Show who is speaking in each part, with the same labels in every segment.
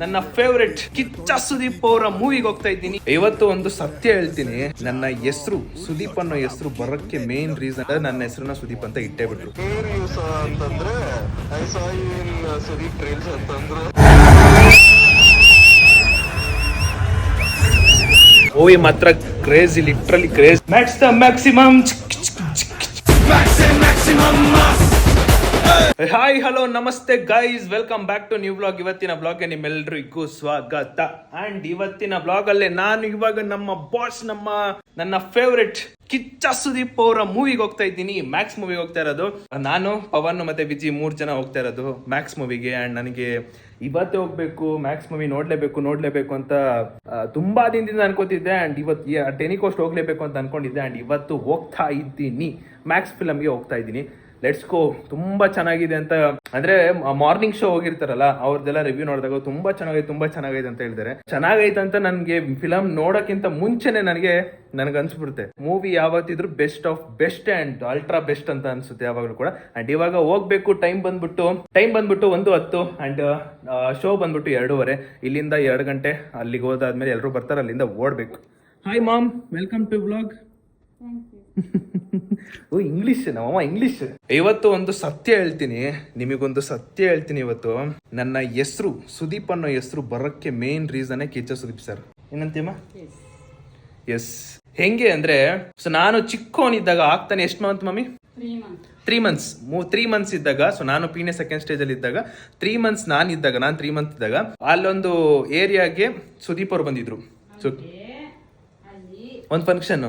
Speaker 1: ನನ್ನ ಫೇವರೆಟ್ ಕಿಚ್ಚ ಸುದೀಪ್ ಅವರ ಮೂವಿಗೆ ಹೋಗ್ತಾ ಇದ್ದೀನಿ. ಇವತ್ತು ಒಂದು ಸತ್ಯ ಹೇಳ್ತೀನಿ, ನನ್ನ ಹೆಸರು ಸುದೀಪ್ ಅನ್ನೋ ಹೆಸರು ಬರೋಕ್ಕೆ ಮೇನ್ ರೀಸನ್ ನನ್ನ ಹೆಸರನ್ನ ಸುದೀಪ್ ಅಂತ ಇಟ್ಟೇ ಬಿಟ್ರು. ಮೂವಿ ಮಾತ್ರ crazy, literally craze. Max the maximum. Hi hello ನಮಸ್ತೆ guys, welcome back to new blog. ಇವತ್ತಿನ ಬ್ಲಾಗ್ ಗೆ ನಿಮ್ಮೆಲ್ಲರಿಗೂ ಸ್ವಾಗತ. ಅಂಡ್ ಇವತ್ತಿನ ಬ್ಲಾಗ್ ಅಲ್ಲೇ ನಾನು ಇವಾಗ ನಮ್ಮ ಬಾಸ್, ನನ್ನ ಫೇವರೆಟ್ ಕಿಚ್ಚ ಸುದೀಪ್ ಅವರ ಮೂವಿಗೆ ಹೋಗ್ತಾ ಇದ್ದೀನಿ. ಮ್ಯಾಕ್ಸ್ ಮೂವಿಗೆ ಹೋಗ್ತಾ ಇರೋದು. ನಾನು, ಪವನ್ ಮತ್ತೆ ವಿಜಿ 3 ಜನ ಹೋಗ್ತಾ ಇರೋದು ಮ್ಯಾಕ್ಸ್ ಮೂವಿಗೆ. ಅಂಡ್ ನನಗೆ ಇವತ್ತೇ ಹೋಗ್ಬೇಕು, ಮ್ಯಾಕ್ಸ್ ಮೂವಿ ನೋಡ್ಲೇಬೇಕು ಅಂತ ತುಂಬಾ ದಿನದಿಂದ ಅನ್ಕೋತಿದ್ದೆ. ಅಂಡ್ ಇವತ್ತು ಟೆನಿಕೋಸ್ಟ್ ಹೋಗ್ಲೇಬೇಕು ಅಂತ ಅನ್ಕೊಂಡಿದ್ದೆ. ಅಂಡ್ ಇವತ್ತು ಹೋಗ್ತಾ ಇದ್ದೀನಿ, ಮ್ಯಾಕ್ಸ್ ಫಿಲಮ್ಗೆ ಹೋಗ್ತಾ ಇದ್ದೀನಿ. Let's go. ತುಂಬಾ ಚೆನ್ನಾಗಿದೆ ಅಂತ, ಅಂದ್ರೆ ಮಾರ್ನಿಂಗ್ ಶೋ ಹೋಗಿರ್ತಾರಲ್ಲ ಅವ್ರದ್ದೆಲ್ಲ ರಿವ್ಯೂ ನೋಡಿದಾಗ ತುಂಬಾ ಚೆನ್ನಾಗೈತೆ ಅಂತ ಹೇಳಿದಾರೆ. ಚೆನ್ನಾಗೈತೆ ಅಂತ ನನ್ಗೆ ಫಿಲಮ್ ನೋಡೋಕ್ಕಿಂತ ಮುಂಚೆನೆ ನನಗೆ ಅನ್ಸ್ಬಿಡುತ್ತೆ ಮೂವಿ ಯಾವತ್ತಿದ್ರು best of best and ultra best ಅಂತ ಅನ್ಸುತ್ತೆ ಯಾವಾಗ್ಲೂ ಕೂಡ. ಅಂಡ್ ಇವಾಗ ಹೋಗ್ಬೇಕು. ಟೈಮ್ ಬಂದ್ಬಿಟ್ಟು 1:10 ಅಂಡ್ ಶೋ ಬಂದ್ಬಿಟ್ಟು 2:30. ಇಲ್ಲಿಂದ 2 ಗಂಟೆ ಅಲ್ಲಿಗೆ ಹೋದಾದ್ಮೇಲೆ ಎಲ್ಲರೂ ಬರ್ತಾರೆ, ಅಲ್ಲಿಂದ ಓಡ್ಬೇಕು. Hi mom, welcome to vlog. Oh English, ನಮ್ಮಮ್ಮ ಇಂಗ್ಲಿಷ್. ಇವತ್ತು ಒಂದು ಸತ್ಯ ಹೇಳ್ತೀನಿ, ನಿಮಗೊಂದು ಸತ್ಯ ಹೇಳ್ತೀನಿ. ಇವತ್ತು ನನ್ನ ಹೆಸರು ಸುದೀಪ್ ಅನ್ನೋ ಹೆಸರು ಬರೋಕ್ಕೆ main reason Kichcha Sudeep sir. ಏನಂತೀಮ? ಎಸ್. ಹೆಂಗೆ ಅಂದ್ರೆ, ಸೊ ನಾನು ಚಿಕ್ಕವನಿದ್ದಾಗ ಆಗ್ತಾನೆ ಎಷ್ಟು ಮಂತ್ ಮಮ್ಮಿ? 3 ಮಂತ್ಸ್ ಇದ್ದಾಗ. ಸೊ ನಾನು ಪೀನೆ ಸೆಕೆಂಡ್ ಸ್ಟೇಜ್ ಅಲ್ಲಿ ಇದ್ದಾಗ 3 ಮಂತ್ಸ್ ನಾನು 3 ಮಂತ್ ಇದ್ದಾಗ ಅಲ್ಲೊಂದು ಏರಿಯಾಗೆ ಸುದೀಪ್ ಅವ್ರು ಬಂದಿದ್ರು. ಸೊ ಒಂದು ಫಂಕ್ಷನ್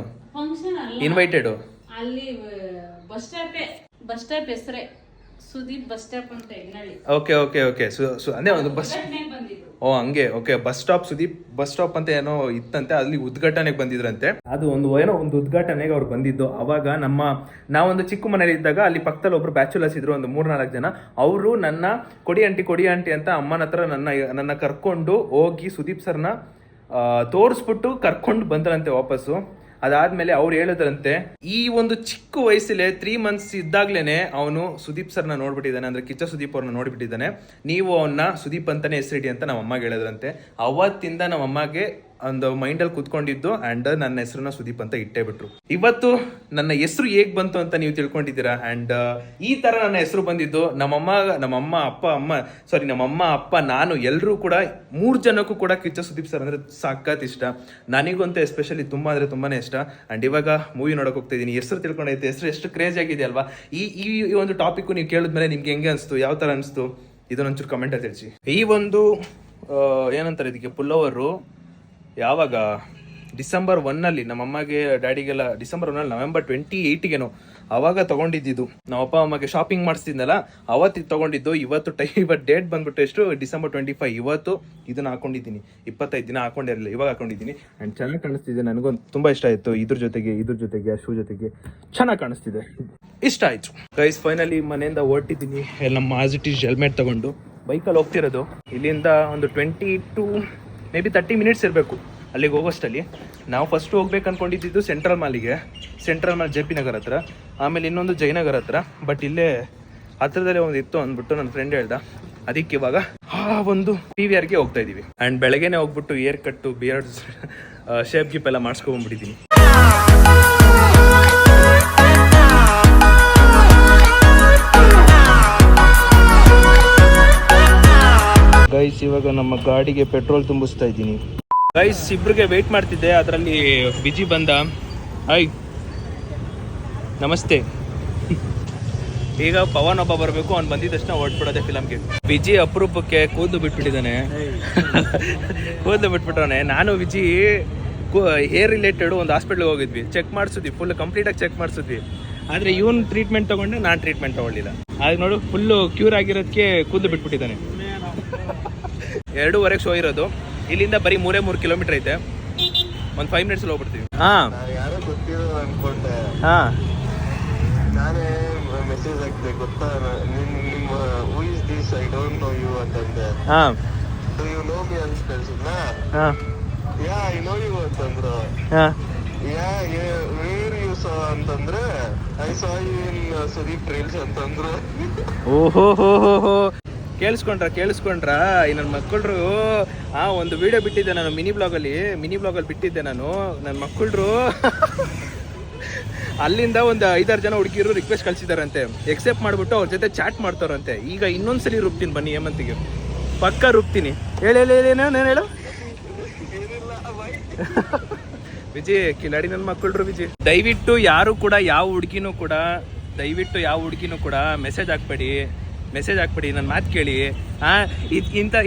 Speaker 1: ಇನ್ವೈಟೆಡ್ ಅಲ್ಲಿ ಬಸ್ ಸ್ಟಾಪ್ ಹೆಸರೇ ಸುದೀಪ್ ಬಸ್ ಸ್ಟಾಪ್ ಅಂತ ಹೆಗ್ನಳ್ಳಿ. ಓಕೆ ಅಂದ್ರೆ ಒಂದು ಬಸ್. ಓ ಹಂಗೆ. Okay, bus stop Sudeep bus stop ಅಂತ ಏನೋ ಇತ್ತಂತೆ, ಅಲ್ಲಿ ಉದ್ಘಾಟನೆಗೆ ಬಂದಿದ್ರಂತೆ. ಅದು ಒಂದು ಉದ್ಘಾಟನೆಗೆ ಅವ್ರು ಬಂದಿದ್ದು. ಅವಾಗ ನಾವೊಂದು ಚಿಕ್ಕ ಮನೇಲಿ ಇದ್ದಾಗ ಅಲ್ಲಿ ಪಕ್ಕದಲ್ಲಿ ಒಬ್ರು ಬ್ಯಾಚುಲರ್ಸ್ ಇದ್ರು, ಒಂದು 3-4 ಜನ. ಅವರು ನನ್ನ ಕೊಡಿ ಆಂಟಿ ಅಂತ ಅಮ್ಮನ ಹತ್ರ ನನ್ನ ಕರ್ಕೊಂಡು ಹೋಗಿ ಸುದೀಪ್ ಸರ್ನ ತೋರಿಸ್ಬಿಟ್ಟು ಕರ್ಕೊಂಡು ಬಂದ್ರಂತೆ ವಾಪಸ್ಸು. ಅದಾದ್ಮೇಲೆ ಅವ್ರು ಹೇಳಿದ್ರಂತೆ, ಈ ಒಂದು ಚಿಕ್ಕ ವಯಸ್ಸಲ್ಲೇ 3 ಮಂತ್ಸ್ ಇದ್ದಾಗ್ಲೇನೆ ಅವನು ಸುದೀಪ್ ಸರ್ನ ನೋಡ್ಬಿಟ್ಟಿದ್ದಾನೆ, ಅಂದ್ರೆ ಕಿಚ್ಚ ಸುದೀಪ್ ಅವ್ರನ್ನ ನೋಡ್ಬಿಟ್ಟಿದ್ದಾನೆ, ನೀವು ಅವನ್ನ ಸುದೀಪ್ ಅಂತಾನೆ ಹೆಸರಿಡಿ ಅಂತ ನಮ್ಮ ಅಮ್ಮಗೆ ಹೇಳಿದ್ರಂತೆ. ಅವತ್ತಿಂದ ನಮ್ಮ ಅಮ್ಮಗೆ ಒಂದು ಮೈಂಡಲ್ಲಿ ಕೂತ್ಕೊಂಡಿದ್ದು. ಅಂಡ್ ನನ್ನ ಹೆಸರನ್ನ ಸುದೀಪ್ ಅಂತ ಇಟ್ಟೇ ಬಿಟ್ರು. ಇವತ್ತು ನನ್ನ ಹೆಸರು ಹೇಗ್ ಬಂತು ಅಂತ ನೀವು ತಿಳ್ಕೊಂಡಿದ್ದೀರಾ. ಅಂಡ್ ಈ ತರ ನನ್ನ ಹೆಸರು ಬಂದಿದ್ದು ನಮ್ಮಮ್ಮ ಅಪ್ಪ ನಾನು ಎಲ್ಲರೂ ಕೂಡ 3 ಜನಕ್ಕೂ ಕೂಡ ಕಿಚ್ಚ ಸುದೀಪ್ ಸರ್ ಅಂದ್ರೆ ಸಖತ್ ಇಷ್ಟ. ನನಗಂತೂ ಎಸ್ಪೆಷಲಿ ತುಂಬಾನೇ ಇಷ್ಟ. ಅಂಡ್ ಇವಾಗ ಮೂವಿ ನೋಡಕ್ ಹೋಗ್ತಾ ಇದೀನಿ. ಹೆಸರು ತಿಳ್ಕೊಂಡೈತೆ, ಹೆಸರು ಎಷ್ಟು ಕ್ರೇಜ್ ಆಗಿದೆ ಅಲ್ವಾ. ಈ ಒಂದು ಟಾಪಿಕ್ ನೀವು ಕೇಳಿದ್ಮೇಲೆ ನಿಮ್ಗೆ ಹೆಂಗೆ ಅನಿಸ್ತು, ಯಾವ ತರ ಅನಿಸ್ತು, ಇದನ್ನೊಂಚೂರು ಕಮೆಂಟ್ ಅಲ್ಲಿ ತಿಳಿಸಿ. ಈ ಒಂದು ಏನಂತಾರೆ ಇದಕ್ಕೆ, ಪುಲ್ಲವರು ಯಾವಾಗ ಡಿಸೆಂಬರ್ 1 ನಮ್ಮಮ್ಮಗೆ ಡ್ಯಾಡಿಗೆಲ್ಲ ಡಿಸೆಂಬರ್ 1 ನವೆಂಬರ್ 28 ಅವಾಗ ತಗೊಂಡಿದ್ದು. ನಮ್ಮ ಅಪ್ಪ ಅಮ್ಮಗೆ ಶಾಪಿಂಗ್ ಮಾಡಿಸ್ತಿದ್ನಲ್ಲ ಅವತ್ತು ತಗೊಂಡಿದ್ದು. ಇವತ್ತು ಡೇಟ್ ಬಂದ್ಬಿಟ್ಟು ಎಷ್ಟು, ಡಿಸೆಂಬರ್ 25. ಇವತ್ತು ಇದನ್ನ ಹಾಕೊಂಡಿದ್ದೀನಿ. 25 ದಿನ ಹಾಕೊಂಡಿರಲಿಲ್ಲ, ಇವಾಗ ಹಾಕೊಂಡಿದ್ದೀನಿ. ಅಂಡ್ ಚೆನ್ನಾಗಿ ಕಾಣಿಸ್ತಿದೆ. ನನಗೊಂದು ತುಂಬಾ ಇಷ್ಟ ಆಯ್ತು. ಇದ್ರ ಜೊತೆಗೆ ಶೂ ಜೊತೆಗೆ ಚೆನ್ನಾಗಿ ಕಾಣಿಸ್ತಿದೆ, ಇಷ್ಟ ಆಯ್ತು. ಗೈಸ್ ಫೈನಲಿ ಮನೆಯಿಂದ ಹೊರಟಿದ್ದೀನಿ. ನಮ್ಮ ಆಸ್ ಇಟ್ ಈಸ್ ಹೆಲ್ಮೆಟ್ ತಗೊಂಡು ಬೈಕಲ್ಲಿ ಹೋಗ್ತಿರೋದು. ಇಲ್ಲಿಂದ ಒಂದು 20 to maybe 30 ಮಿನಿಟ್ಸ್ ಇರಬೇಕು ಅಲ್ಲಿಗೆ ಹೋಗೋಷ್ಟಲ್ಲಿ. ನಾವು ಫಸ್ಟ್ ಹೋಗ್ಬೇಕು ಅನ್ಕೊಂಡಿದ್ದು ಸೆಂಟ್ರಲ್ ಮಾಲ್ JP ನಗರ್ ಹತ್ರ, ಆಮೇಲೆ ಇನ್ನೊಂದು ಜಯನಗರ್ ಹತ್ರ. ಬಟ್ ಇಲ್ಲೇ ಹತ್ರದಲ್ಲೇ ಒಂದು ಇತ್ತು ಅಂದ್ಬಿಟ್ಟು ನನ್ನ ಫ್ರೆಂಡ್ ಹೇಳ್ದ. ಅದಕ್ಕೆ ಇವಾಗ ಒಂದು PVRಗೆ ಹೋಗ್ತಾ ಇದೀವಿ. ಅಂಡ್ ಬೆಳಗ್ಗೆನೆ ಹೋಗ್ಬಿಟ್ಟು ಏರ್ ಕಟ್ಟು, ಬಿಯರ್ಡ್ ಶೇಪ್ ಗಿಪ್ ಎಲ್ಲ ಮಾಡಿಸ್ಕೊಂಡ್ಬಿಟ್ಟಿದ್ದೀನಿ. ಗೈಸ್ ಇವಾಗ ನಮ್ಮ ಗಾಡಿಗೆ ಪೆಟ್ರೋಲ್ ತುಂಬಿಸ್ತಾ ಇದ್ದೀನಿ. ಗೈಸ್ ಇಬ್ರಿಗೆ ವೇಟ್ ಮಾಡ್ತಿದ್ದೆ, ಅದರಲ್ಲಿ ವಿಜಿ ಬಂದ. ಹಾಯ್ ನಮಸ್ತೆ. ಈಗ ಪವನ್ ಒಬ್ಬ ಬರಬೇಕು, ಅವ್ನು ಬಂದಿದ ತಕ್ಷಣ ಹೊರಟ್ಬಿಡೋದೆ ಫಿಲಮ್ಗೆ. ವಿಜಿ ಅಪರೂಪಕ್ಕೆ ಕೂದಲು ಬಿಟ್ಬಿಟ್ಟಿದ್ದಾನೆ. ನಾನು ವಿಜಿ ಹೇರ್ ರಿಲೇಟೆಡ್ ಒಂದು ಹಾಸ್ಪಿಟ್ಲಿಗೆ ಹೋಗಿದ್ವಿ, ಚೆಕ್ ಮಾಡಿಸಿದ್ವಿ, ಫುಲ್ ಕಂಪ್ಲೀಟಾಗಿ ಚೆಕ್ ಮಾಡಿಸಿದ್ವಿ. ಆದರೆ ಇವನು ಟ್ರೀಟ್ಮೆಂಟ್ ತೊಗೊಂಡೆ, ನಾನು ಟ್ರೀಟ್ಮೆಂಟ್ ತೊಗೊಳ್ಳಿಲ್ಲ. ಆಗ ನೋಡು ಫುಲ್ಲು ಕ್ಯೂರ್ ಆಗಿರೋದಕ್ಕೆ ಕೂದಲು ಬಿಟ್ಬಿಟ್ಟಿದ್ದಾನೆ. 2:30 ಶೋ ಇರೋದು. ಇಲ್ಲಿಂದ ಬರೀ 3 ಕಿಲೋಮೀಟರ್ ಐತೆ. ಒಂದು 5 ಮಿನಿಟ್ಸ್ ಹೋಗ್ಬಿಡ್ತೀವಿ.
Speaker 2: ಯಾರೋ ಗೊತ್ತಿರೋದು ಅನ್ಕೊಂಡೆ. ನಾನೇ ಮೆಸೇಜ್ ಹಾಕ್ದೆ, ಗೊತ್ತಾ ನಿಮ್ಮ who is this, I don't know you ಅಂತಂದೆ. ಡು ಯು ನೋ ಮಿ ಅಂತ ಕಳ್ಸಿದ್ನಾ. ಯಾ ಐ ನೋ ಯು ಅಂತಂದ್ರು. ಯಾ ವೇರ್ ಯು ಸಾ ಅಂತಂದ್ರೆ I saw you in Sudeep reels ಅಂತಂದ್ರು.
Speaker 1: ಓಹೋ ಕೇಳಿಸ್ಕೊಂಡ್ರ ಈ ನನ್ನ ಮಕ್ಕಳ್ರು ಒಂದು ವಿಡಿಯೋ ಬಿಟ್ಟಿದ್ದೆ ನಾನು ಮಿನಿ ಬ್ಲಾಗಲ್ಲಿ ಬಿಟ್ಟಿದ್ದೆ ನಾನು. ನನ್ನ ಮಕ್ಕಳ್ರು ಅಲ್ಲಿಂದ ಒಂದು 5-6 ಜನ ಹುಡುಗಿರು ರಿಕ್ವೆಸ್ಟ್ ಕಳ್ಸಿದಾರಂತೆ, ಎಕ್ಸೆಪ್ಟ್ ಮಾಡ್ಬಿಟ್ಟು ಅವ್ರ ಜೊತೆ ಚಾಟ್ ಮಾಡ್ತಾರಂತೆ. ಈಗ ಇನ್ನೊಂದ್ಸಲಿ ರೂಪ್ತೀನಿ ಬನ್ನಿ ಹೇಮಂತಿಗೆ, ಪಕ್ಕ ರೂಪ್ತೀನಿ. ಹೇಳು ವಿಜಯ್, ಕಿಲಾಡಿ ನನ್ನ ಮಕ್ಕಳ್ರು ವಿಜಯ್. ದಯವಿಟ್ಟು ಯಾರು ಕೂಡ ಯಾವ ಹುಡುಗಿನೂ ಕೂಡ ಮೆಸೇಜ್ ಹಾಕ್ಬೇಡಿ, ನನ್ನ ಮಾತು ಕೇಳಿ.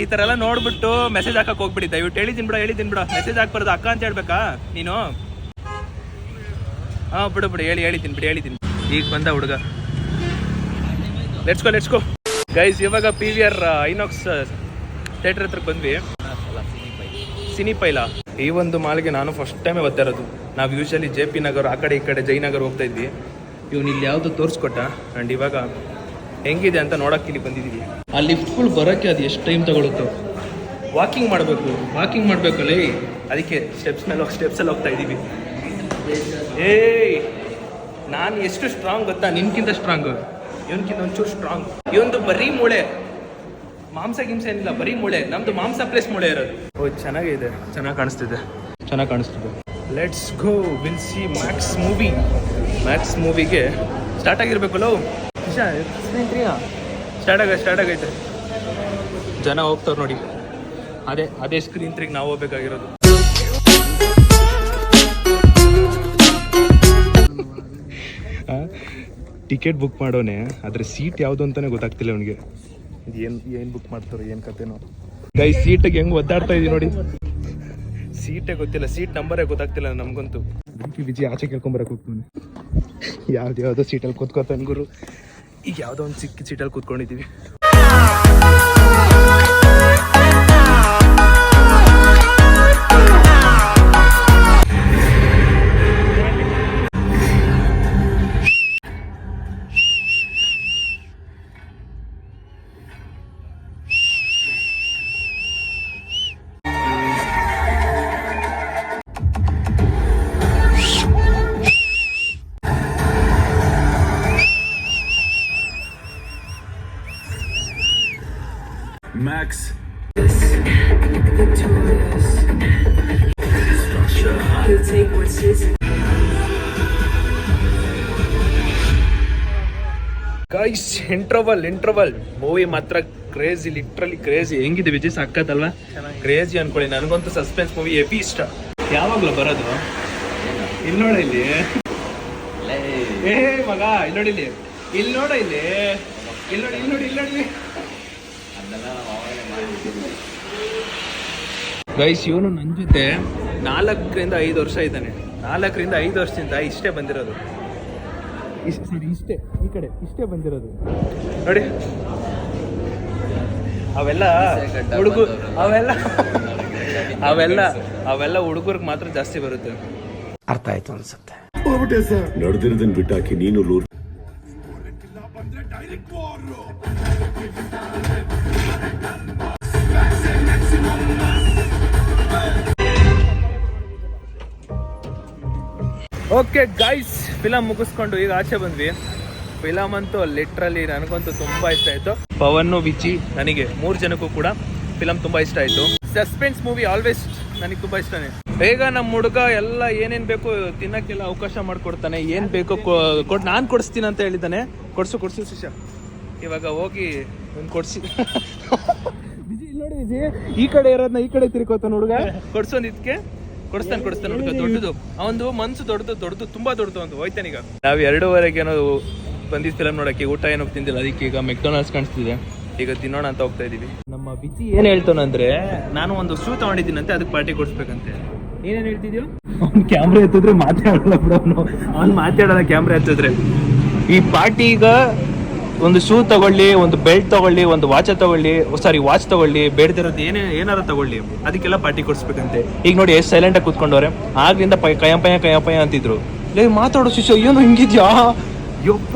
Speaker 1: ಈ ಥರ ಎಲ್ಲ ನೋಡ್ಬಿಟ್ಟು ಮೆಸೇಜ್ ಹಾಕಕ್ಕೆ ಹೋಗ್ಬಿಡಿ ದಯವಿಟ್ಟು. ಹೇಳಿದ್ದೀನಿ ಬಿಡ, ಮೆಸೇಜ್ ಹಾಕ್ಬಾರ್ದು ಅಕ್ಕ ಅಂತ ಹೇಳ್ಬೇಕಾ ನೀನು? ಬಿಡು ಹೇಳಿದ್ದೀನಿ. ಈಗ ಬಂದ ಹುಡುಗ. Let's go guys. ಇವಾಗ PVR ಐನಾಕ್ಸ್ ಥಿಯೇಟರ್ ಹತ್ರಕ್ಕೆ ಬಂದ್ವಿ. ಸಿನಿಪೈಲ ಈ ಒಂದು ಮಾಲ್ಗೆ ನಾನು ಫಸ್ಟ್ ಟೈಮೇ ಬರ್ತಾ ಇರೋದು. ನಾವು ಯೂಶಲಿ JP ನಗರ್ ಆ ಕಡೆ ಈ ಕಡೆ ಜಯನಗರ್ ಹೋಗ್ತಾ ಇದ್ವಿ. ಇವ್ನು ಇಲ್ಲಿ ಯಾವುದು ತೋರಿಸ್ಕೊಟ್ಟ. ಆ್ಯಂಡ್ ಇವಾಗ ಹೆಂಗಿದೆ ಅಂತ ನೋಡೋಕೆ ಇಲ್ಲಿ ಬಂದಿದ್ದೀವಿ. ಆ ಲಿಫ್ಟ್ಗಳು ಬರೋಕ್ಕೆ ಅದು ಎಷ್ಟು ಟೈಮ್ ತಗೊಳುತ್ತೋ. ವಾಕಿಂಗ್ ಮಾಡಬೇಕಲ್ಲ, ಅದಕ್ಕೆ ಸ್ಟೆಪ್ಸಲ್ಲಿ ಹೋಗ್ತಾ ಇದ್ದೀವಿ. ನಾನು ಎಷ್ಟು ಸ್ಟ್ರಾಂಗ್ ಗೊತ್ತಾ? ನಿನ್ಕಿಂತ ಸ್ಟ್ರಾಂಗ್, ಇವನ್ಕಿಂತ ಒಂಚೂರು ಸ್ಟ್ರಾಂಗ್. ಇವೊಂದು ಬರೀ ಮೂಳೆ, ಮಾಂಸ ಗಿಂಸ ಏನಿಲ್ಲ, ಬರೀ ಮೂಳೆ. ನಮ್ದು ಮಾಂಸ ಪ್ಲೇಸ್ ಮೂಳೆ ಇರೋದು. ಚೆನ್ನಾಗಿದೆ, ಚೆನ್ನಾಗಿ ಕಾಣಿಸ್ತಿದೆ. Let's go, will see Max ಮೂವಿಗೆ ಸ್ಟಾರ್ಟ್ ಆಗಿರ್ಬೇಕಲ್ಲ. ಸ್ಟಾರ್ಟ್ ಆಗೈತೆ. ಜನ ಹೋಗ್ತಾವ್ರು ನೋಡಿ. ಅದೇ ಸ್ಕ್ರೀನ್ 3ಗೆ ನಾವು ಹೋಗ್ಬೇಕಾಗಿರೋದು. ಟಿಕೆಟ್ ಬುಕ್ ಮಾಡೋನೆ, ಆದರೆ ಸೀಟ್ ಯಾವುದು ಅಂತಾನೆ ಗೊತ್ತಾಗ್ತಿಲ್ಲ ಅವನಿಗೆ. ಏನು ಬುಕ್ ಮಾಡ್ತಾರೋ ಏನು ಕತೆನೋ. ಗೈಸ್, ಸೀಟಿಗೆ ಹೆಂಗೆ ಒದ್ದಾಡ್ತಾ ಇದೀವಿ ನೋಡಿ. ಸೀಟೇ ಗೊತ್ತಿಲ್ಲ, ಸೀಟ್ ನಂಬರೇ ಗೊತ್ತಾಗ್ತಿಲ್ಲ ನಮಗಂತೂ. ವಿಜಯ್ ಆಚೆ ಕೇಳ್ಕೊಂಬರಕ್ಕೆ ಹೋಗ್ತಾನೆ. ಯಾವುದೋ ಸೀಟಲ್ಲಿ ಕೂತ್ಕೋತಾನೆ ಗುರು. ಈಗ ಯಾವುದೋ ಒಂದು ಚಿಕ್ಕ ಸೀಟಲ್ಲಿ ಕೂತ್ಕೊಂಡಿದ್ದೀವಿ.
Speaker 3: Max. He'll take what's his.
Speaker 1: Guys, interval movie ಮಾತ್ರ ಕ್ರೇಜಿ, ಲಿಟ್ರಲಿ ಕ್ರೇಜಿ. ಹೆಂಗಿದೆ ವಿಜಯ್? ಸಾಕತ್ತಲ್ವಾ? ಕ್ರೇಜಿ ಅನ್ಕೊಳ್ಳಿ. ನನಗಂತೂ ಸಸ್ಪೆನ್ಸ್ ಮೂವಿ ಹೆವಿ ಇಷ್ಟ. ಯಾವಾಗಲೂ ಬರೋದು. ಇಲ್ಲಿ ನೋಡ, ಇಲ್ಲಿ ಮಗ, ಇಲ್ಲಿ ನೋಡಿ. ಗೈಸ್, ಇವನು ನನ್ನ ಜೊತೆ 4 ರಿಂದ 5 ವರ್ಷ ಇದ್ದಾನೆ. 4 ರಿಂದ 5 ವರ್ಷದಿಂದ ಇಷ್ಟೇ ಬಂದಿರೋದು. ಇಷ್ಟೇ ಬಂದಿರೋದು ನೋಡಿ. ಅವೆಲ್ಲ ಹುಡುಗರಿಗೆ ಮಾತ್ರ ಜಾಸ್ತಿ ಬರುತ್ತೆ. ಅರ್ಥ ಆಯ್ತು ಅನ್ಸುತ್ತೆ.
Speaker 4: ನಡೆದಿರೋದನ್ನ ಬಿಟ್ಟಾಕಿ ನೀನು ಲೂರ್.
Speaker 1: ಓಕೆ ಗೈಸ್, ಫಿಲಮ್ ಮುಗಿಸ್ಕೊಂಡು ಈಗ ಆಚೆ ಬಂದ್ವಿ. ಫಿಲಮ್ ಅಂತೂ ಲಿಟ್ರಲಿ ನನಗಂತೂ ತುಂಬ ಇಷ್ಟ ಆಯಿತು. ಪವನ್, ವಿಚಿ, ನನಗೆ 3 ಜನಕ್ಕೂ ಕೂಡ ಫಿಲಮ್ ತುಂಬ ಇಷ್ಟ ಆಯಿತು. ಸಸ್ಪೆನ್ಸ್ ಮೂವಿ ಆಲ್ವೇಸ್ ನನಗೆ ತುಂಬ ಇಷ್ಟನೇ. ಬೇಗ ನಮ್ಮ ಹುಡುಗ ಎಲ್ಲ ಏನೇನು ಬೇಕು ತಿನ್ನೋಕ್ಕೆಲ್ಲ ಅವಕಾಶ ಮಾಡಿಕೊಡ್ತಾನೆ. ಏನು ಬೇಕೋ ನಾನು ಕೊಡಿಸ್ತೀನಿ ಅಂತ ಹೇಳಿದ್ದಾನೆ. ಕೊಡಿಸು ಶಿಷ್ಯ. ಇವಾಗ ಹೋಗಿ ಒಂದು ಕೊಡಿಸಿ. ವಿಜಿ ಇಲ್ಲಿ ನೋಡಿ, ವಿಜಿ ಈ ಕಡೆ ಇರೋದನ್ನ ಈ ಕಡೆ ತಿರ್ಕೋತಾನೆ ಹುಡುಗ. ಕೊಡ್ಸೋದು ಇದಕ್ಕೆ ಕೊಡಿಸ್ತಾನೆ ಹುಡುಗ. ದೊಡ್ಡದು ಅವನು ಮನ್ಸು, ದೊಡ್ಡದು ತುಂಬಾ ದೊಡ್ಡದು ಅಂತ. ಹೋಯ್ತಾನೀಗ ನಾವು 2:30 ಬಂದಿದ್ದು ಫಿಲಮ್ ನೋಡಕ್ಕೆ. ಊಟ ಏನೋ ತಿಂದಿಲ್ಲ, ಅದಕ್ಕೆ ಈಗ ಮೆಕ್ಡೊನಾಲ್ಡ್ಸ್ ಕಾಣಿಸ್ತಿದೆ. ಈಗ ತಿನ್ನೋಣ ಅಂತ ಹೋಗ್ತಾ ಇದೀವಿ. ನಮ್ಮ ವಿಜಿ ಏನ್ ಹೇಳ್ತಾನಂದ್ರೆ, ನಾನು ಒಂದು ಶೂ ತಗೊಂಡಿದ್ದೀನಂತೆ, ಅದಕ್ಕೆ ಪಾರ್ಟಿ ಕೊಡಿಸ್ಬೇಕಂತೆ. ಏನೇನು ಹೇಳ್ತಿದ್ಯೋ? ಅವ್ನು ಕ್ಯಾಮ್ರಾ ಎತ್ತಿದ್ರೆ ಮಾತಾಡಲ್ಲ ಬಿಡು. ಅವ್ನು ಮಾತಾಡಲ್ಲ ಕ್ಯಾಮ್ರಾ ಎತ್ತಿದ್ರೆ. ಈ ಪಾರ್ಟಿ ಈಗ ಒಂದು ಶೂ ತಗೊಳ್ಳಿ, ಒಂದು ಬೆಲ್ಟ್ ತಗೊಳ್ಳಿ, ಒಂದು ವಾಚ್ ತಗೊಳ್ಳಿ, ಬೇಡದಿರೋದು ಏನಾರು ತಗೊಳ್ಳಿ, ಅದಕ್ಕೆಲ್ಲ ಪಾರ್ಟಿ ಕೊಡಿಸ್ಬೇಕಂತೆ. ಈಗ ನೋಡಿ ಎಷ್ಟು ಸೈಲೆಂಟಾಗಿ ಕೂತ್ಕೊಂಡವ್ರೆ. ಆಗ್ಲಿಂದ ಕಯಂಪಯ ಅಂತಿದ್ರು. ಮಾತಾಡೋ ಶಿಷ್ಯ, ಏನು ಹಿಂಗಿದ್ಯಾ? ಯಪ್ಪ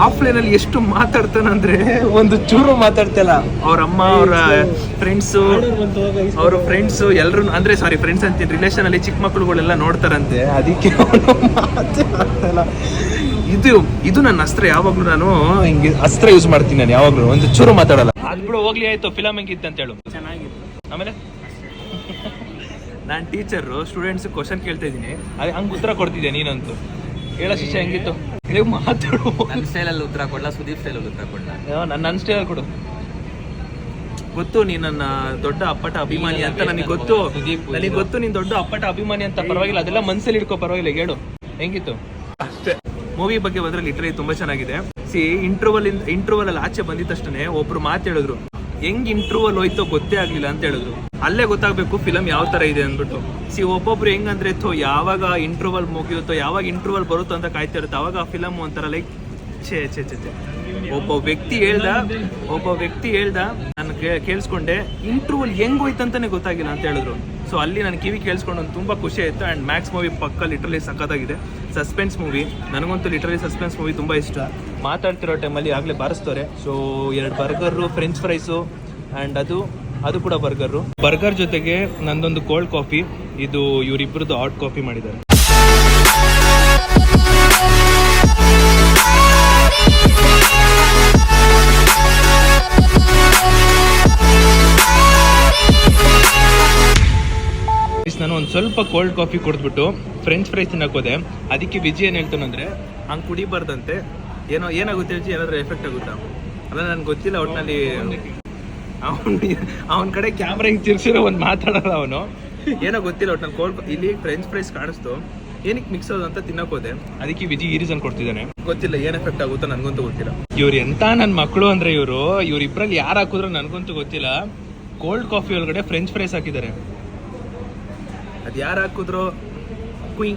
Speaker 1: ಆಫ್ಲೈನ್ ಅಲ್ಲಿ ಎಷ್ಟು ಮಾತಾಡ್ತಾನಂದ್ರೆ ಒಂದು ಚೂರು ಮಾತಾಡ್ತಿಲ್ಲ. ಅವ್ರ ಅಮ್ಮ, ಅವರ ಫ್ರೆಂಡ್ಸು ಎಲ್ಲರೂ, ಅಂದ್ರೆ ಸಾರಿ ಫ್ರೆಂಡ್ಸ್ ಅಂತೀನಿ, ರಿಲೇಷನ್ ಅಲ್ಲಿ ಚಿಕ್ಕ ಮಕ್ಳುಗಳೆಲ್ಲ ನೋಡ್ತಾರಂತೆ, ಅದಕ್ಕೆ ಮಾತಾಡ್ತಿಲ್ಲ. ಇದು ನನ್ನ ಅಸ್ತ್ರ. ಯಾವಾಗ್ಲೂ ನಾನು ಹಿಂಗೆ ಅಸ್ತ್ರ ಯೂಸ್ ಮಾಡ್ತೀನಿ. ನಾನು ಯಾವಾಗ್ಲೂ ಒಂದು ಚೂರು ಮಾತಾಡಲ್ಲ. ಅದ್ಬಿಡು, ಹೋಗ್ಲಿ ಆಯ್ತು. ಫಿಲಮ್ ಹೆಂಗಿತ್ತು ಅಂತ ಹೇಳು. ಚೆನ್ನಾಗಿತ್ತು. ಆಮೇಲೆ ನಾನು ಟೀಚರು, ಸ್ಟೂಡೆಂಟ್ಸ್ ಕ್ವಶನ್ ಕೇಳ್ತಾ ಇದ್ದೀನಿ, ಅದೇ ಹಂಗೆ ಉತ್ತರ ಕೊಡ್ತಿದ್ದೆ. ನೀನಂತೂ ಹೇಳೋ ಶಿಷ್ಯ ಹೆಂಗಿತ್ತು ನೀವು ಮಾತಾಡು.
Speaker 5: ನನ್ನ ಸ್ಟೈಲಲ್ಲಿ ಉತ್ತರ ಕೊಡ್ಲಾ, ಸುದೀಪ್ ಸ್ಟೈಲಲ್ಲಿ ಉತ್ತರ ಕೊಡ್ಲಾ?
Speaker 1: ನನ್ನ ಸ್ಟೈಲಲ್ಲಿ ಕೊಡು. ಗೊತ್ತು ನೀ ನನ್ನ ದೊಡ್ಡ ಅಪ್ಪಟ ಅಭಿಮಾನಿ ಅಂತ ನನಗೆ ಗೊತ್ತು. ನನಗೆ ಗೊತ್ತು ನೀನ್ ದೊಡ್ಡ ಅಪ್ಪಟ ಅಭಿಮಾನಿ ಅಂತ. ಪರವಾಗಿಲ್ಲ, ಅದೆಲ್ಲ ಮನ್ಸಲ್ಲಿ ಇಟ್ಕೋ, ಪರವಾಗಿಲ್ಲ. ಹೇಳು ಹೆಂಗಿತ್ತು ಅಷ್ಟೇ. ಮೂವಿ ಬಗ್ಗೆ ಬಂದ್ರೆ ಲಿಟ್ರಲಿ ತುಂಬಾ ಚೆನ್ನಾಗಿದೆ. ಇಂಟರ್ವಲ್ ಅಲ್ಲಿ ಆಚೆ ಬಂದಿದ ತಕ್ಷಣ ಒಬ್ರು ಮಾತು ಹೇಳಿದ್ರು, ಹೆಂಗ್ ಇಂಟರ್ವಲ್ ಹೋಯ್ತೋ ಗೊತ್ತೇ ಆಗ್ಲಿಲ್ಲ ಅಂತ ಹೇಳಿದ್ರು. ಅಲ್ಲೇ ಗೊತ್ತಾಗ್ಬೇಕು ಫಿಲಮ್ ಯಾವ ತರ ಇದೆ ಅಂದ್ಬಿಟ್ಟು. ಒಬ್ಬೊಬ್ರು ಹೆಂಗಂದ್ರೆ ಯಾವಾಗ ಇಂಟರ್ವಲ್ ಮುಗಿಯುತ್ತೋ, ಯಾವಾಗ ಇಂಟರ್ವಲ್ ಬರುತ್ತೋ ಅಂತ ಕಾಯ್ತಾ ಇರುತ್ತೆ. ಅವಾಗ ಆ ಫಿಲಮ್ ಒಂಥರ ಲೈಕ್ ಛೇ. ಒಬ್ಬ ವ್ಯಕ್ತಿ ಹೇಳ್ದ ನಾನು ಕೇಳಿಸ್ಕೊಂಡೆ, ಇಂಟರ್ವಲ್ ಹೆಂಗ್ ಹೋಯ್ತಂತಾನೆ ಗೊತ್ತಾಗಿಲ್ಲ ಅಂತ ಹೇಳಿದ್ರು. ಸೊ ಅಲ್ಲಿ ನಾನು ಕಿವಿ ಕೇಳಿಸ್ಕೊಂಡು ಒಂದು ತುಂಬಾ ಖುಷಿ ಆಯ್ತು. ಅಂಡ್ ಮ್ಯಾಕ್ಸ್ ಮೂವಿ ಪಕ್ಕ ಲಿಟ್ರಲಿ ಸಖತ್ತಾಗಿದೆ. ಸಸ್ಪೆನ್ಸ್ ಮೂವಿ, ನನಗಂತೂ ಲಿಟ್ರಲಿ ಸಸ್ಪೆನ್ಸ್ ಮೂವಿ ತುಂಬಾ ಇಷ್ಟ. ಮಾತಾಡ್ತಿರೋ ಟೈಮಲ್ಲಿ ಆಗ್ಲೇ ಬಾರಿಸ್ತವ್ರೆ. So 2 burgers, French fries, and ಅದು ಕೂಡ ಬರ್ಗರ್ ಜೊತೆಗೆ ನಂದೊಂದು ಕೋಲ್ಡ್ ಕಾಫಿ. ಇದು ಇವರಿಬ್ಬರದ್ದು ಹಾಟ್ ಕಾಫಿ ಮಾಡಿದ್ದಾರೆ. ನಾನು ಒಂದು ಸ್ವಲ್ಪ ಕೋಲ್ಡ್ ಕಾಫಿ ಕುಡಿದ್ಬಿಟ್ಟು ಫ್ರೆಂಚ್ ಫ್ರೈಸ್ ತಿನ್ನಕೋದೆ. ಅದಕ್ಕೆ ವಿಜಿ ಏನು ಹೇಳ್ತಾನಂದ್ರೆ, ಹಂಗೆ ಕುಡಿಬಾರ್ದಂತೆ. ಏನಾಗುತ್ತೆ ವಿಜಿ, ಏನಾದರೂ ಎಫೆಕ್ಟ್ ಆಗುತ್ತಾ? ಅಲ್ಲ ನನಗೆ ಗೊತ್ತಿಲ್ಲ. ಒಟ್ಟಿನಲ್ಲಿ ಅವನ ಕಡೆ ಕ್ಯಾಮ್ರಾ ಹಿಂಗೆ ತಿರ್ಸಿರೋ ಒಂದು ಮಾತಾಡಲ್ಲ ಅವನು. ಏನೋ ಗೊತ್ತಿಲ್ಲ. ಒಟ್ಟಿನಲ್ಲಿ ಇಲ್ಲಿ ಫ್ರೆಂಚ್ ಫ್ರೈಸ್ ಕಾಣಿಸ್ತು, ಏನಕ್ಕೆ ಮಿಕ್ಸ್ ಆಗೋದು ಅಂತ ತಿನ್ನಕೋದೆ. ಅದಕ್ಕೆ ವಿಜಿ ಈ ರೀಸನ್ ಕೊಡ್ತಿದ್ದಾನೆ. ಗೊತ್ತಿಲ್ಲ ಏನು ಎಫೆಕ್ಟ್ ಆಗುತ್ತೋ, ನನಗಂತೂ ಗೊತ್ತಿಲ್ಲ. ಇವ್ರು ಎಂತ ನನ್ನ ಮಕ್ಕಳು ಅಂದ್ರೆ, ಇವ್ರಿಬ್ರಲ್ಲಿ ಯಾರು ಹಾಕಿದ್ರು ನನಗಂತೂ ಗೊತ್ತಿಲ್ಲ. ಕೋಲ್ಡ್ ಕಾಫಿ ಒಳಗಡೆ ಫ್ರೆಂಚ್ ಫ್ರೈಸ್ ಹಾಕಿದ್ದಾರೆ. ಅದು ಯಾರು ಹಾಕಿದ್ರು ಕುಯ್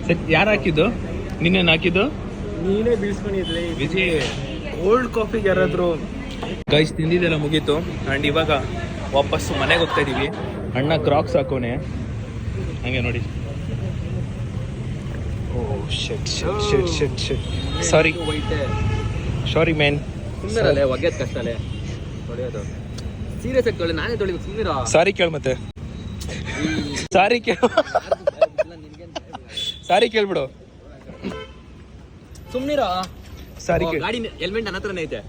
Speaker 1: ಸರಿ, ಯಾರು ಹಾಕಿದ್ದು? ನಿನ್ನೇನು ಹಾಕಿದ್ದು?
Speaker 5: ನೀನೇ ಬೀಳ್ಸ್ಕೊಂಡಿದ್ಲೆ
Speaker 1: ವಿಜಯ್. ಕೋಲ್ಡ್ ಕಾಫಿಗೆ ಯಾರಾದರೂ ಗೈಸ್ ತಿಂದಿದ್ದೆಲ್ಲ ಮುಗೀತು. ಆ್ಯಂಡ್ ಇವಾಗ ವಾಪಸ್ಸು ಮನೆಗೆ ಹೋಗ್ತಾ ಇದೀವಿ. ಅಣ್ಣ ಕ್ರಾಕ್ಸ್ ಹಾಕೋನೆ ಹಂಗೆ ನೋಡಿ. ಓ ಶೆಟ್ ಸಾರಿ ಮ್ಯಾನ್.
Speaker 5: ಸುಮ್ಮನೆ ಒಗೆದ್ ಕಷ್ಟಲೆ ತೊಳೆಯೋದು. ಸೀರಿಯಸ್ ಆಗಿ ತೊಳೆ, ನಾನೇ ತೊಳಿಬೇಕು. ಸುಮ್ಮನಿರೋ.
Speaker 1: ಸಾರಿ ಕೇಳು ಮತ್ತೆ. ಸಾರಿ ಕೇಳ್ಬಿಡು.
Speaker 5: ಸುಮ್ಮನಿರೋ.
Speaker 1: ಸಾರಿ
Speaker 5: ಗಾಡಿ ಹೆಲ್ಮೆಟ್ ನನ್ನ ಹತ್ರನೇ ಐತೆ.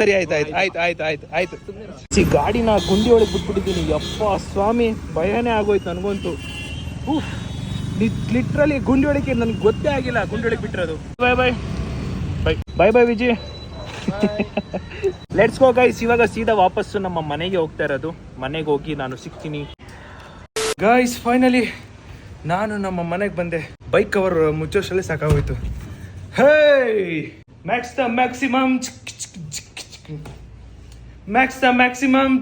Speaker 1: ಸರಿ, ಆಯ್ತು. ಗಾಡಿನ ಗುಂಡಿ ಒಳಗೆ ಬಿಟ್ಬಿಟ್ಟಿದ್ದೀನಿ. ಯಪ್ಪ ಸ್ವಾಮಿ, ಭಯನೇ ಆಗೋಯ್ತು ನನಗಂತೂ. ಲಿಟ್ರಲಿ ಗುಂಡಿ ಒಳಗೆ ನನಗೆ ಗೊತ್ತೇ ಆಗಿಲ್ಲ ಗುಂಡಿ ಒಳಗೆ ಬಿಟ್ಟಿರೋದು. Bye Viji. Let's go guys. ಇವಾಗ ಸೀದಾ ವಾಪಸ್ಸು ನಮ್ಮ ಮನೆಗೆ ಹೋಗ್ತಾ ಇರೋದು. ಮನೆಗೆ ಹೋಗಿ ನಾನು ಸಿಗ್ತೀನಿ ಗೈಸ್. ಫೈನಲಿ ನಾನು ನಮ್ಮ ಮನೆಗೆ ಬಂದೆ. ಬೈಕ್ ಕವರ್ ಮುಚ್ಚೋಷ್ಟರಲ್ಲಿ ಸಾಕಾಗೋಯ್ತು. Hey Max the maximum, Max the maximum,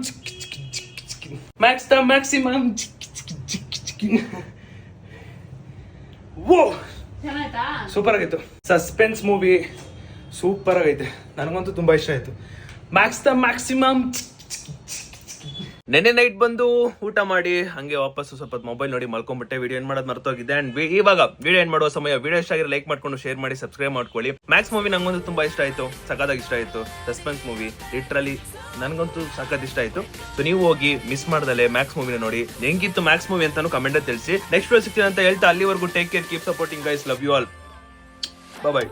Speaker 1: Max the maximum. Oh super ಆಗಿತ್ತು. ಸಸ್ಪೆನ್ಸ್ ಮೂವಿ ಸೂಪರ್ ಆಗೈತೆ. ನನಗಂತೂ ತುಂಬಾ ಇಷ್ಟ ಆಯ್ತು. Max the maximum. ನೆನ್ನೆ ನೈಟ್ ಬಂದು ಊಟ ಮಾಡಿ ಹಂಗೆ ವಾಪಸ್ಸು ಸ್ವಲ್ಪ ಮೊಬೈಲ್ ನೋಡಿ ಮಲ್ಕೊಂಡ್ಬಿಟ್ಟೆ. ವಿಡಿಯೋ ಏನ್ ಮಾಡೋದು ಮರ್ತೋಗಿದೆ. ಅಂಡ್ ಇವಾಗ ವಿಡಿಯೋ ಏನ್ ಮಾಡುವ ಸಮಯ. ವಿಡಿಯೋ ಇಷ್ಟ ಆಗಿರೋ ಲೈಕ್ ಮಾಡ್ಕೊಂಡು ಶೇರ್ ಮಾಡಿ, ಸಬ್ಸ್ಕ್ರೈಬ್ ಮಾಡ್ಕೊಳ್ಳಿ. ಮ್ಯಾಕ್ಸ್ ಮೂವಿ ನಂಗೊಂದು ತುಂಬಾ ಇಷ್ಟ ಆಯ್ತು, ಸಖತ್ತಾಗಿ ಇಷ್ಟ ಆಯ್ತು. ಸಸ್ಪೆನ್ಸ್ ಮೂವಿ ಲಿಟ್ರಲಿ ನನಗಂತೂ ಸಖತ್ ಇಷ್ಟ ಆಯ್ತು. ಸೊ ನೀವು ಹೋಗಿ ಮಿಸ್ ಮಾಡ್ದಲೆ ಮ್ಯಾಕ್ಸ್ ಮೂವಿನ ನೋಡಿ. ಹೆಂಗಿತ್ತು ಮ್ಯಾಕ್ಸ್ ಮೂವಿ ಅಂತಾನು ಕಮೆಂಟ್ ತಿಳಿಸಿ. ನೆಕ್ಸ್ಟ್ ಸಿಗ್ತೀನಿ ಅಂತ ಹೇಳ್ತಾ ಅಲ್ಲಿವರೆಗೂ take care, keep supporting guys, love you all, bye.